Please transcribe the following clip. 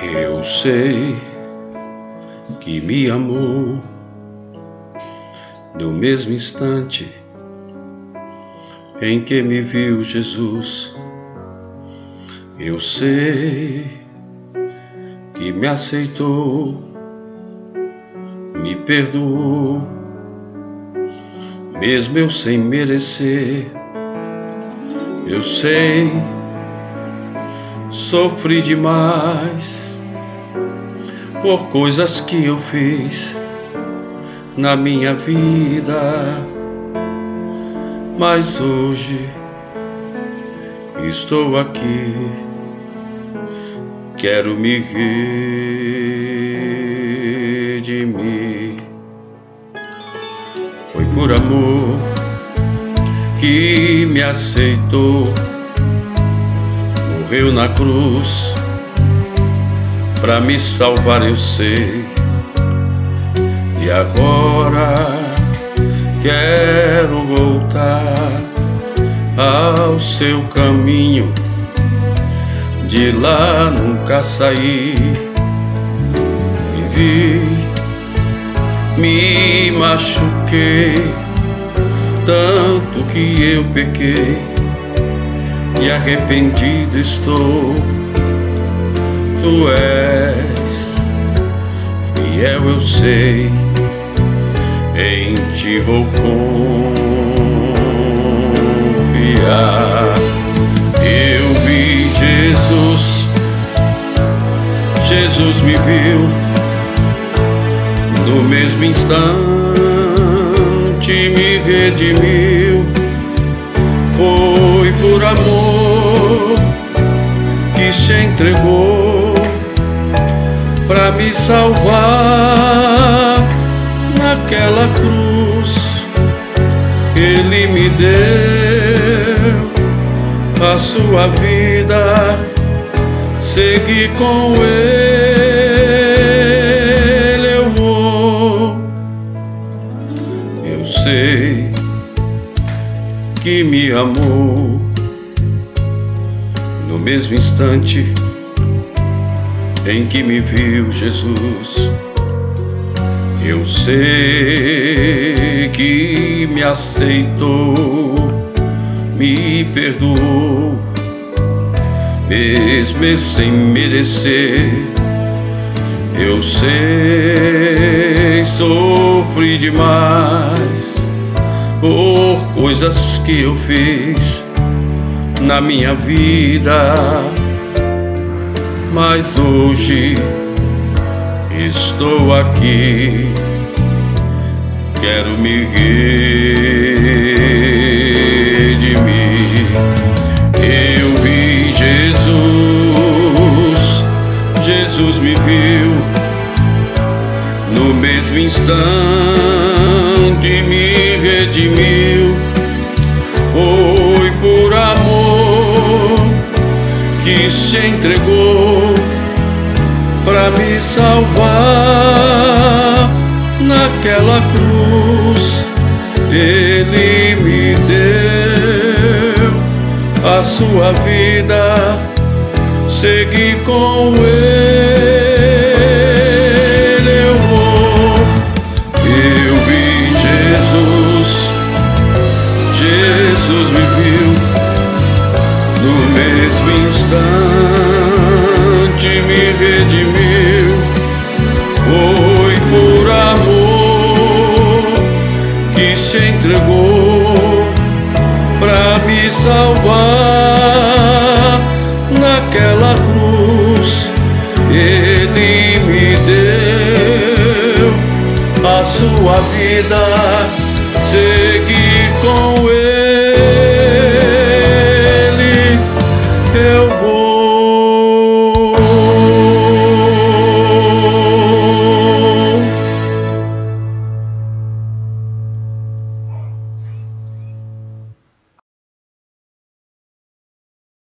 Eu sei que me amou no mesmo instante em que me viu Jesus. Eu sei que me aceitou, me perdoou, mesmo eu sem merecer. Eu sei, sofri demais por coisas que eu fiz na minha vida, mas hoje estou aqui, quero me redimir. Foi por amor que me aceitou, morreu na cruz pra me salvar, eu sei. E agora quero voltar ao seu caminho, de lá nunca sair. Vivi, me machuquei, tanto que eu pequei, e arrependido estou. Tu és fiel, eu sei, em ti vou confiar. Eu vi Jesus, Jesus me viu, no mesmo instante me redimiu. Foi por amor que se entregou pra me salvar. Naquela cruz Ele me deu a sua vida, segui com Ele eu vou. Eu sei que me amou no mesmo instante em que me viu Jesus. Eu sei que me aceitou, me perdoou, mesmo eu sem merecer. Eu sei, sofri demais por coisas que eu fiz na minha vida, mas hoje estou aqui, quero me redimir. Eu vi Jesus, Jesus me viu, no mesmo instante me redimiu. Foi por amor que se entregou pra me salvar. Naquela cruz Ele me deu a sua vida, segui com Ele eu vou. Eu vi Jesus, Jesus me viu, no mesmo instante me redimiu. Foi por amor que se entregou pra me salvar. Naquela cruz Ele me deu a sua vida, segui com